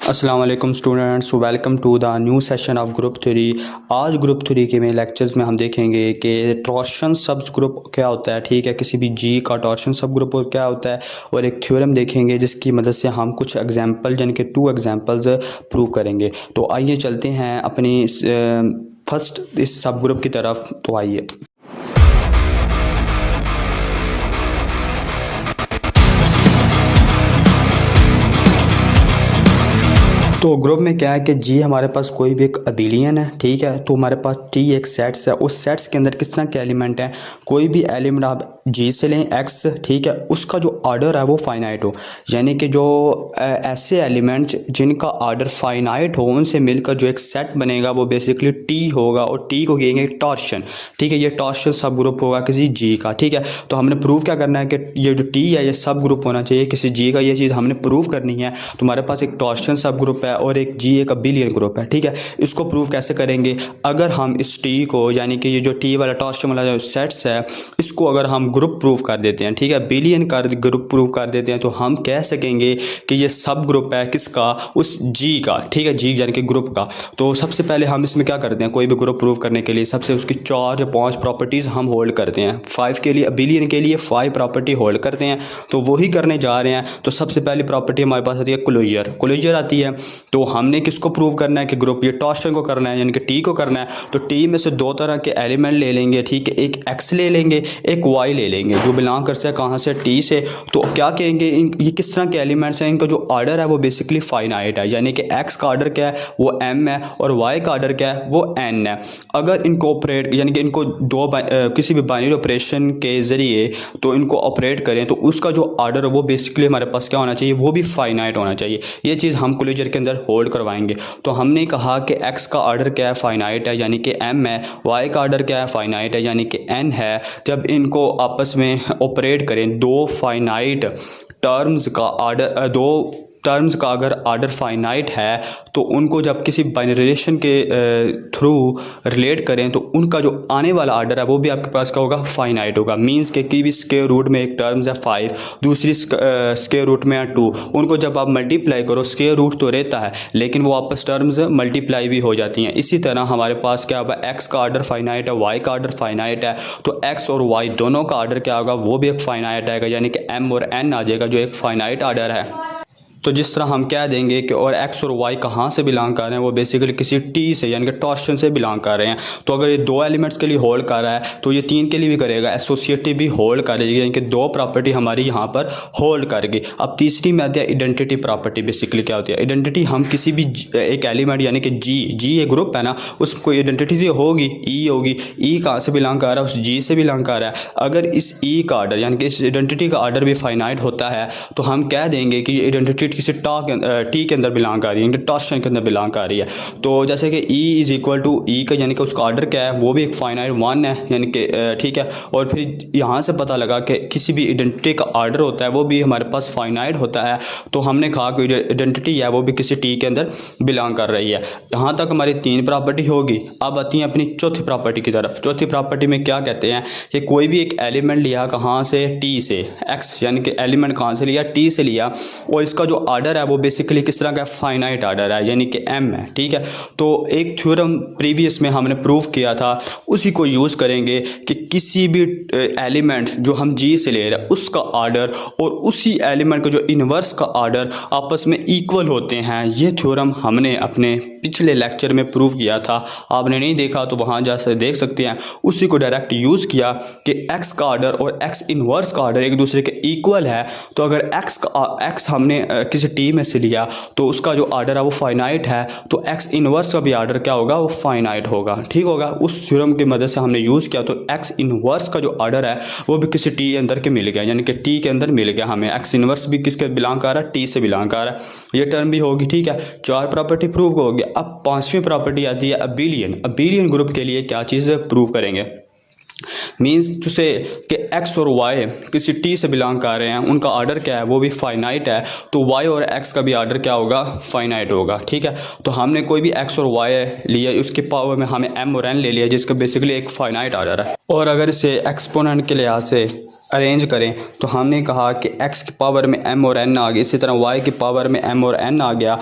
अस्सलाम वालेकुम students, welcome to the new session of group three. आज ग्रुप थ्री के में लेक्चर्स में हम देखेंगे कि टॉर्शन सब ग्रुप क्या होता है। ठीक है, किसी भी जी का टॉर्शन सब ग्रुप क्या होता है और एक थ्योरम देखेंगे जिसकी मदद से हम कुछ एग्जांपल यानी कि 2 एग्जांपल्स प्रूव करेंगे। तो आइए चलते हैं अपनी फर्स्ट इस सब ग्रुप की तरफ। तो आइए तो ग्रुप में क्या है कि जी हमारे पास कोई भी एक अबिलियन है। ठीक है, तो हमारे पास टी एक सेट्स है। उस सेट्स के अंदर किस तरह के एलिमेंट हैं, कोई भी एलिमेंट आप जी से लें एक्स, ठीक है, उसका जो ऑर्डर है वो फाइनाइट हो, यानी कि जो ऐसे एलिमेंट्स जिनका ऑर्डर फाइनाइट हो उनसे मिलकर जो एक सेट बनेगा वो बेसिकली टी होगा और टी को कहेंगे टॉर्शन। ठीक है, ये टॉर्शन सब ग्रुप होगा किसी जी का। ठीक है, तो हमने प्रूव क्या करना है कि ये जो टी है ये सब ग्रुप होना चाहिए किसी जी का। ये चीज़ हमने प्रूव करनी है। तो हमारे पास एक टॉर्शन सब ग्रुप है और एक जी एक अबिलियन ग्रुप है। ठीक है, इसको प्रूव कैसे करेंगे? अगर हम इस टी को यानी कि ये जो टी वाला टॉर्शन वाला जो सेट्स है इसको अगर हम ग्रुप प्रूव कर देते हैं, ठीक है, बिलियन का ग्रुप प्रूव कर देते हैं, तो हम कह सकेंगे कि ये सब ग्रुप है किसका? उस जी का। ठीक है, जी यानी कि ग्रुप का। तो सबसे पहले हम इसमें क्या करते हैं, कोई भी ग्रुप प्रूव करने के लिए सबसे उसकी 4 या 5 प्रॉपर्टीज़ हम होल्ड करते हैं। 5 के लिए बिलियन के लिए 5 प्रॉपर्टी होल्ड करते हैं, तो वही करने जा रहे हैं। तो सबसे पहली प्रॉपर्टी हमारे पास आती है क्लोजर। क्लोजर आती है तो हमने किसको प्रूव करना है कि ग्रुप ये टॉर्शन को करना है यानी कि टी को करना है। तो टी में से 2 तरह के एलिमेंट ले लेंगे। ठीक है, एक एक्स ले लेंगे, एक वाई ले लेंगे, जो बिलोंग करते हैं कहाँ से? टी से। तो क्या कहेंगे, ये किस तरह के एलिमेंट्स हैं? इनका जो ऑर्डर है वो बेसिकली फाइनाइट है, यानी कि एक्स का ऑर्डर क्या है? वो एम है और वाई का ऑर्डर क्या है? वो एन है। अगर इनको ऑपरेट यानी कि इनको किसी भी बाइनरी ऑपरेशन के ज़रिए तो इनको ऑपरेट करें तो उसका जो ऑर्डर है वो बेसिकली हमारे पास क्या होना चाहिए? वो भी फाइनाइट होना चाहिए। ये चीज़ हम क्लोजर के अंदर होल्ड करवाएंगे। तो हमने कहा कि x का ऑर्डर क्या है? फाइनाइट है, यानी कि m है। y का ऑर्डर क्या है? फाइनाइट है, यानी कि n है। जब इनको आपस में ऑपरेट करें, 2 फाइनाइट टर्म्स का ऑर्डर, 2 टर्म्स का अगर ऑर्डर फाइनाइट है तो उनको जब किसी बाइनरी रिलेशन के थ्रू रिलेट करें तो उनका जो आने वाला ऑर्डर है वो भी आपके पास क्या होगा? फाइनाइट होगा। मींस के कि भी स्क्वायर रूट में एक टर्म्स है 5, दूसरी स्क्वायर रूट में है 2, उनको जब आप मल्टीप्लाई करो स्क्वायर रूट तो रहता है लेकिन वो आपस टर्म्स मल्टीप्लाई भी हो जाती हैं। इसी तरह हमारे पास क्या होगा? एक्स का ऑर्डर फाइनाइट है, वाई का ऑर्डर फाइनाइट है, तो एक्स और वाई दोनों का ऑर्डर क्या होगा? वो भी एक फाइनाइट आएगा, यानी कि एम और एन आ जाएगा जो एक फाइनाइट ऑर्डर है। तो जिस तरह हम कह देंगे कि और एक्स और वाई कहाँ से बिलोंग कर रहे हैं? वो बेसिकली किसी टी से यानी कि टॉर्शन से बिलोंग कर रहे हैं। तो अगर ये 2 एलिमेंट्स के लिए होल्ड कर रहा है तो ये 3 के लिए भी करेगा, एसोसिएटिव भी होल्ड करेगी, यानी कि 2 प्रॉपर्टी हमारी यहाँ पर होल्ड करेगी। अब तीसरी में आती है आइडेंटिटी प्रॉपर्टी। बेसिकली क्या होती है आइडेंटिटी? हम किसी भी एक एलिमेंट यानी कि जी ये ग्रुप है ना, उसको आइडेंटिटी होगी, ई होगी। ई कहाँ से बिलोंग कर रहा है? उस जी से बिलोंग कर रहा है। अगर इस ई का ऑर्डर यानी कि इस आइडेंटिटी का ऑर्डर भी फाइनाइट होता है तो हम कह देंगे कि ये आइडेंटिटी किसी टी के अंदर बिलोंग कर रही है, टॉर्शन के अंदर बिलोंग कर रही है। तो जैसे कि ई इज इक्वल टू ई का यानी कि उसका ऑर्डर क्या है? वो भी एक फाइनाइट 1 है, यानी कि ठीक है। और फिर यहाँ से पता लगा कि किसी भी आइडेंटिटी का ऑर्डर होता है वो भी हमारे पास फाइनाइट होता है। तो हमने कहा कि आइडेंटिटी है वो भी किसी टी के अंदर बिलोंग कर रही है। यहाँ तक हमारी 3 प्रॉपर्टी होगी। अब आती है अपनी चौथी प्रॉपर्टी की तरफ। चौथी प्रॉपर्टी में क्या कहते हैं कि कोई भी एक एलिमेंट लिया कहाँ से? टी से। एक्स यानी कि एलिमेंट कहाँ से लिया? टी से लिया, और इसका जो ऑर्डर है वो बेसिकली किस तरह का? फाइनाइट ऑर्डर है, यानी कि m है। ठीक है, तो एक थ्योरम प्रीवियस में हमने प्रूव किया था, उसी को यूज़ करेंगे कि किसी भी एलिमेंट जो हम जी से ले रहे हैं उसका ऑर्डर और उसी एलिमेंट का जो इन्वर्स का ऑर्डर आपस में इक्वल होते हैं। ये थ्योरम हमने अपने पिछले लेक्चर में प्रूव किया था। आपने नहीं देखा तो वहाँ जा से देख सकते हैं। उसी को डायरेक्ट यूज़ किया कि x का ऑर्डर और x इन्वर्स का ऑर्डर एक दूसरे के इक्वल है। तो अगर x हमने किसी टी में से लिया तो उसका जो ऑर्डर है वो फाइनाइट है, तो x इन्वर्स का भी ऑर्डर क्या होगा? वो फाइनाइट होगा। ठीक होगा, उस थ्योरम की मदद से हमने यूज़ किया। तो x इन्वर्स का जो ऑर्डर है वो भी किसी टी अंदर के मिल गया, यानी कि टी के अंदर मिल गया हमें। x इन्वर्स भी किसके बिलोंग कर रहा है? टी से बिलोंग कर रहा है। ये टर्म भी होगी। ठीक है, 4 प्रॉपर्टी प्रूव हो गया। अब 5वीं प्रॉपर्टी आती है अबिलियन। अबिलियन ग्रुप के लिए क्या चीज़ प्रूव करेंगे? मीन्स टू से कि x और y किसी टी से बिलोंग कर रहे हैं, उनका ऑर्डर क्या है? वो भी फाइनाइट है, तो y और x का भी ऑर्डर क्या होगा? फाइनाइट होगा। ठीक है, तो हमने कोई भी x और y लिया, उसके पावर में हमें m और n ले लिया जिसका बेसिकली एक फाइनाइट ऑर्डर है। और अगर इसे एक्सपोनेंट के लिहाज से अरेंज करें तो हमने कहा कि x की पावर में m और n आ गई, इसी तरह y की पावर में m और n आ गया।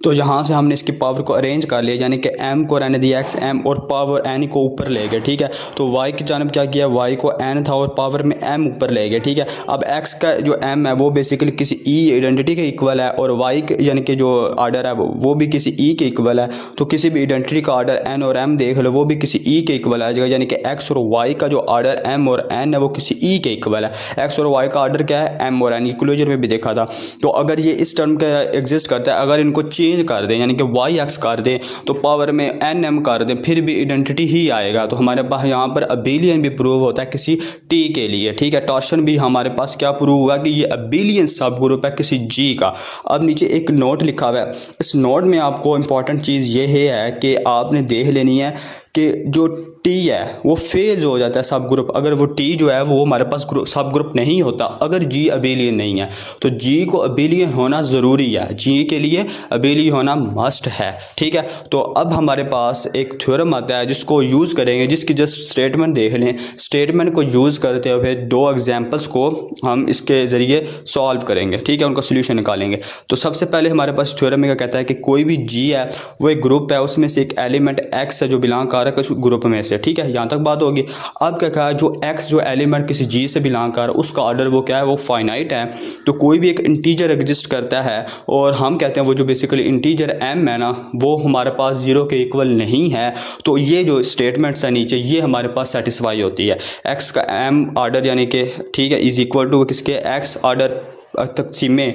तो यहाँ से हमने इसकी पावर को अरेंज कर लिया, यानी कि m को रहने दिया x m और पावर n को ऊपर ले गए, ठीक है। तो y की जानब क्या किया, y को n था और पावर में m ऊपर ले गए, ठीक है। अब x का जो m है वो बेसिकली किसी e आइडेंटिटी के इक्वल है और y यानी कि जो आर्डर है वो भी किसी e के इक्वल है। तो किसी भी आइडेंटिटी का आर्डर n और m देख लो वो भी किसी e के इक्वल आ जाएगा, यानी कि x और y का जो आर्डर m और n है वो किसी e के इक्वल है। x और y का आर्डर क्या है, m और n, क्लोजर में भी देखा था। तो अगर ये इस टर्म का एग्जिस्ट करता है, अगर इनको चेंज कर दें यानी कि वाई एक्स कर दें तो पावर में एन एम कर दें, फिर भी आइडेंटिटी ही आएगा। तो हमारे पास यहाँ पर अबिलियन भी प्रूव होता है किसी टी के लिए, ठीक है। टॉर्शन भी हमारे पास क्या प्रूव हुआ कि ये अबिलियन सब ग्रुप है किसी जी का। अब नीचे एक नोट लिखा हुआ है, इस नोट में आपको इंपॉर्टेंट चीज़ ये है कि आपने देख लेनी है कि जो टी है वो फेल हो जाता है सब ग्रुप, अगर वो टी जो है वो हमारे पास सब ग्रुप नहीं होता अगर जी अबिलियन नहीं है। तो जी को अबिलियन होना ज़रूरी है, जी के लिए अबिलियन होना मस्ट है, ठीक है। तो अब हमारे पास एक थ्योरम आता है जिसको यूज़ करेंगे, जिसकी जस्ट स्टेटमेंट देख लें। स्टेटमेंट को यूज़ करते हुए दो एग्जाम्पल्स को हम इसके ज़रिए सॉल्व करेंगे, ठीक है, उनका सोल्यूशन निकालेंगे। तो सबसे पहले हमारे पास थ्योरम में क्या कहता है कि कोई भी जी है वो एक ग्रुप है, उसमें से एक एलिमेंट एक्स है जो बिलोंग कर रहा है उस ग्रुप में से, ठीक है। यहाँ तक बात होगी। अब क्या कहा, जो x जो एलिमेंट किसी जी से बिलोंग कर उसका ऑर्डर वो क्या है, वो फाइनाइट है। तो कोई भी एक इंटीजर एग्जिस्ट करता है और हम कहते हैं वो जो बेसिकली इंटीजर m है ना वो हमारे पास 0 के इक्वल नहीं है। तो ये जो स्टेटमेंट्स है नीचे ये हमारे पास सेटिस्फाई होती है। x का m ऑर्डर यानी कि, ठीक है, इज इक्वल टू किसके, x ऑर्डर तकसीम में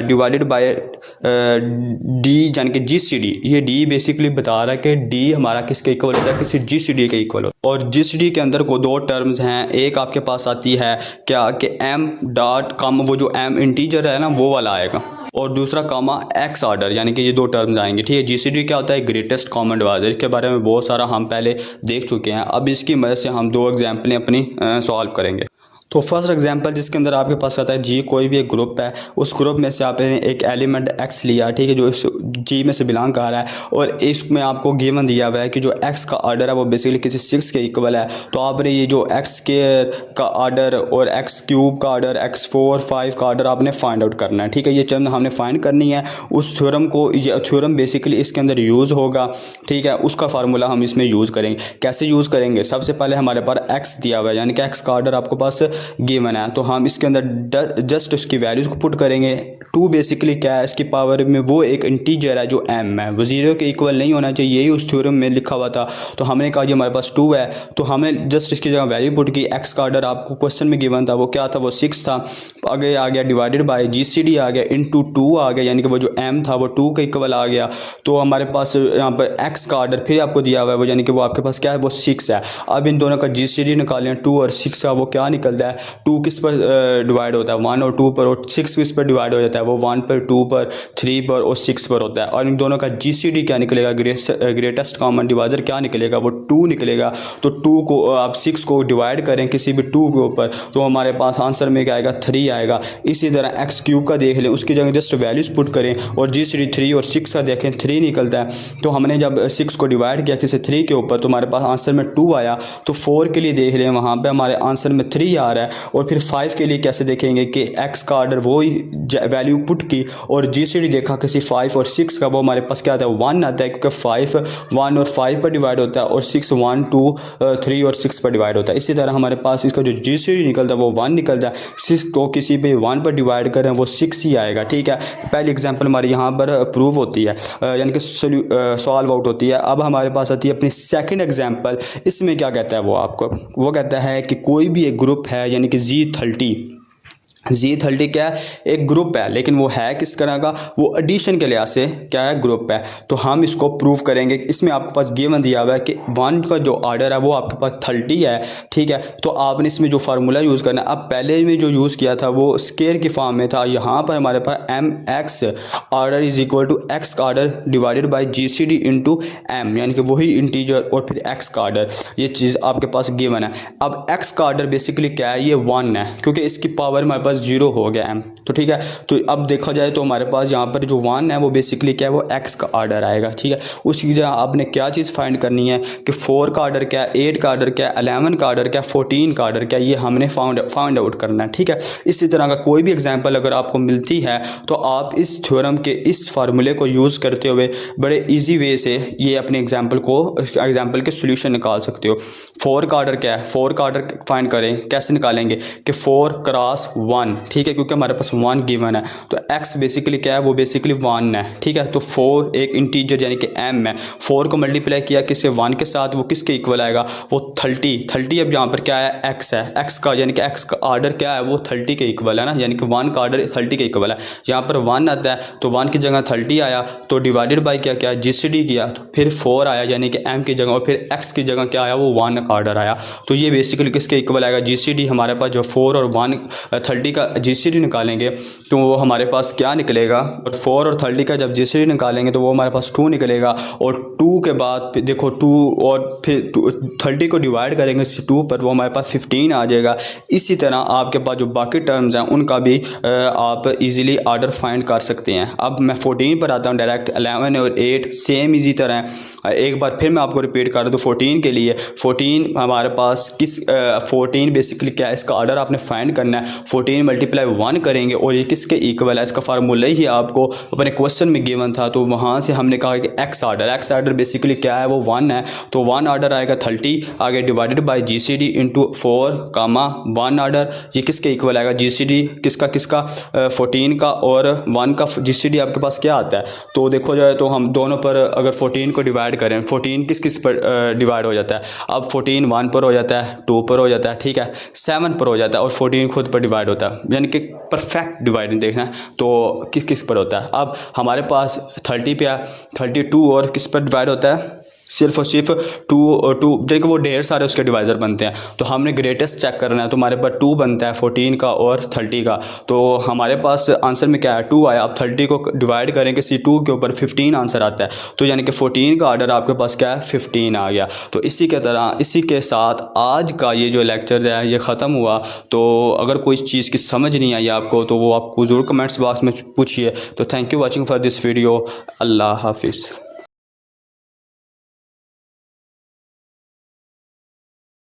डिवाइडेड बाय डी यानी कि जी सी डी। ये डी बेसिकली बता रहा है कि डी हमारा किसके इक्वल होता है, किसी जी सी डी के इक्वल होता है। और जी सी डी के अंदर को दो टर्म्स हैं, एक आपके पास आती है क्या कि एम डॉट कम, वो जो एम इंटीजर है ना वो वाला आएगा, और दूसरा कामा एक्स ऑर्डर, यानी कि ये दो टर्म्स आएंगे, ठीक है। जीसीडी क्या होता है, ग्रेटेस्ट कॉमन डिवाइजर, इसके बारे में बहुत सारा हम पहले देख चुके हैं। अब इसकी मदद से हम दो एग्जाम्पलें अपनी सॉल्व करेंगे। तो फर्स्ट एग्जांपल जिसके अंदर आपके पास आता है जी, कोई भी एक ग्रुप है, उस ग्रुप में से आपने एक एलिमेंट एक्स लिया, ठीक है, जो इस जी में से बिलोंग कर रहा है, और इसमें आपको गिवन दिया हुआ है कि जो एक्स का ऑर्डर है वो बेसिकली किसी 6 के इक्वल है। तो आपने ये जो एक्स स्क्वायर का ऑर्डर और एक्स क्यूब का ऑर्डर, एक्स 4 5 का ऑर्डर आपने फाइंड आउट करना है, ठीक है। ये चीज़ हमने फाइंड करनी है। उस थ्योरम को, ये थ्योरम बेसिकली इसके अंदर यूज़ होगा, ठीक है, उसका फार्मूला हम इसमें यूज़ करेंगे। कैसे यूज़ करेंगे, सबसे पहले हमारे पास एक्स दिया हुआ है यानी कि एक्स का ऑर्डर आपके पास गिवन है, तो हम इसके अंदर जस्ट उसकी वैल्यूज़ को पुट करेंगे। 2 बेसिकली क्या है, इसकी पावर में वो एक इंटीजर है जो m है, वो 0 के इक्वल नहीं होना चाहिए, यही उस थ्योरम में लिखा हुआ था। तो हमने कहा जी हमारे पास 2 है, तो हमने जस्ट इसकी जगह वैल्यू पुट की। x का ऑर्डर आपको क्वेश्चन में गिवन था, वो क्या था, वो 6 था। आगे आ गया डिवाइडेड बाय GCD आ गया इनटू 2 आ गया, यानी कि वो जो m था वो 2 के इक्वल आ गया। तो हमारे पास यहाँ पर x का ऑर्डर फिर आपको दिया हुआ है, वो यानी कि वो आपके पास क्या है, वो 6 है। अब इन दोनों का GCD निकालें, 2 और 6 का, वो क्या निकलता है, 2 किस पर डिवाइड होता है, 1 और 2 पर, और 6 किस पर डिवाइड हो जाता है, वो 1 पर, 2 पर, 3 पर और 6 पर होता है। और इन दोनों का GCD क्या निकलेगा, ग्रेटेस्ट कॉमन डिवाइजर क्या निकलेगा, वो 2 निकलेगा। तो 2 को आप 6 को डिवाइड करें किसी भी 2 के ऊपर, तो हमारे पास आंसर में क्या आएगा, 3 आएगा। इसी तरह एक्स क्यूब का देख लें, उसकी जगह जस्ट वैल्यूज पुट करें और GCD 3 और 6 का देखें, 3 निकलता है। तो हमने जब 6 को डिवाइड किया किसी 3 के ऊपर तो हमारे पास आंसर में 2 आया। तो 4 के लिए देख लें, वहाँ पर हमारे आंसर में 3 आ रहा है। और फिर 5 के लिए कैसे देखेंगे कि x का ऑर्डर वो ही वैल्यू पुट की और GCD देखा किसी 5 और 6 का, वो हमारे पास क्या आता है, 1 आता है, क्योंकि 5 1 और 5 पर डिवाइड होता है और 6 1 2 3 और 6 पर डिवाइड होता है। इसी तरह हमारे पास इसका जो GCD निकलता है वो 1 निकलता है। 6 को किसी पे 1 पर डिवाइड करें वो 6 ही आएगा, ठीक है। पहली एग्जाम्पल हमारी यहाँ पर प्रूव होती है, यानी कि सॉल्व आउट होती है। अब हमारे पास आती है अपनी सेकेंड एग्जाम्पल। इसमें क्या कहता है वो आपको, वो कहता है कि कोई भी एक ग्रुप है यानी कि Z30 क्या है, एक ग्रुप है, लेकिन वो है किस तरह का, वो एडिशन के लिहाज से क्या है, ग्रुप है। तो हम इसको प्रूव करेंगे। इसमें आपके पास गिवन दिया हुआ है कि 1 का जो ऑर्डर है वो आपके पास 30 है, ठीक है। तो आपने इसमें जो फार्मूला यूज़ करना है, अब पहले में जो यूज़ किया था वो स्केयर की फॉर्म में था, यहाँ पर हमारे पास mx order is equal to x का order divided by GCD into m, यानी कि वही इंटीजर और फिर x का ऑर्डर, ये चीज़ आपके पास गिवन है। अब x का ऑर्डर बेसिकली क्या है, ये 1 है, क्योंकि इसकी पावर हमारे पास पास 0 हो गया m। तो ठीक है, तो अब देखा जाए तो हमारे पास यहाँ पर जो 1 है वो बेसिकली क्या है, वो x का आर्डर आएगा। ठीक है, उसकी जगह आपने क्या चीज़ फाइंड करनी है कि 4 का आर्डर क्या है, 8 का आर्डर क्या है, 11 का आर्डर क्या है, 14 का आर्डर क्या है, ये हमने फाइंड आउट करना है। ठीक है, इसी तरह का कोई भी एग्जाम्पल अगर आपको मिलती है तो आप इस थ्योरम के इस फार्मूले को यूज़ करते हुए बड़े ईजी वे से ये अपने एग्जाम्पल के सोल्यूशन निकाल सकते हो। 4 का आर्डर क्या है, 4 का आर्डर फाइंड करें, कैसे निकालेंगे कि 4 क्रॉस 1। ठीक है, क्योंकि हमारे पास 1 गिवन है तो x बेसिकली क्या है, वो बेसिकली 1 है। ठीक है, तो 4 एक इंटीजर यानी कि m है, 4 को मल्टीप्लाई किया किससे, 1 के साथ, वो किसके इक्वल आएगा, वो 30। अब यहाँ पर क्या है, x है, x का यानी कि x का आर्डर क्या है, वो 30 के इक्वल है ना, यानी कि 1 का आर्डर 30 के इक्वल है। यहाँ पर 1 आता है तो 1 की जगह 30 आया, तो डिवाइडेड बाई क्या क्या GCD किया, तो फिर 4 आया यानी कि m की जगह, और फिर x की जगह क्या आया, वो 1 का आर्डर आया। तो ये बेसिकली किसके इक्वल आएगा, GCD हमारे पास जो 4 और 1 30 का GCD निकालेंगे तो वो हमारे पास क्या निकलेगा, और 4 और 30 का जब GCD निकालेंगे तो वो हमारे पास 2 निकलेगा, और 2 के बाद फिर देखो 2 और फिर 30 को डिवाइड करेंगे 2 पर, वो हमारे पास 15 आ जाएगा। इसी तरह आपके पास जो बाकी टर्म्स हैं उनका भी आप इजीली आर्डर फाइंड कर सकते हैं। अब मैं 14 पर आता हूँ डायरेक्ट, 11 और 8 सेम इजी तरह एक बार फिर मैं आपको रिपीट कर दूँ 14 के लिए। 14 हमारे पास 14 बेसिकली क्या है, इसका आर्डर आपने फाइंड करना है, 14 मल्टीप्लाई 1 करेंगे और ये किसके इक्वल है, इसका फार्मूला ही आपको अपने क्वेश्चन में गिवन था, तो वहाँ से हमने कहा कि x आर्डर बेसिकली क्या है, वो 1 है, तो 1 आर्डर आएगा 30, आगे divided by GCD into 4 comma 1 order, ये किसके इक्वल आएगा, GCD किसका 14 का, और 1 का GCD आपके पास क्या आता है। तो देखो जाए तो हम दोनों पर अगर 14 को डिवाइड करें, 14 किस पर डिवाइड हो जाता है, अब 14 1 पर हो जाता है, 2 पर हो जाता है, ठीक है, 7 पर हो जाता है, और 14 खुद पर डिवाइड होता है, यानी कि परफेक्ट डिवाइडिंग देखना है तो किस पर होता है। अब हमारे पास 30 पे 32 और किस पर डिवाइड होता है, सिर्फ और सिर्फ 2 देखो वो ढेर सारे उसके डिवाइज़र बनते हैं, तो हमने ग्रेटेस्ट चेक करना है, तो हमारे पास 2 बनता है 14 का और 30 का, तो हमारे पास आंसर में क्या है 2 आया। अब 30 को डिवाइड करेंगे 2 के ऊपर 15 आंसर आता है, तो यानी कि 14 का आर्डर आपके पास क्या है 15 आ गया। तो इसी के तरह इसी के साथ आज का ये जो लेक्चर है ये ख़त्म हुआ। तो अगर कोई चीज़ की समझ नहीं आई आपको तो वो आपको ज़रूर कमेंट्स बॉक्स में पूछिए। तो thank you watching for this video. अल्लाह हाफिज़।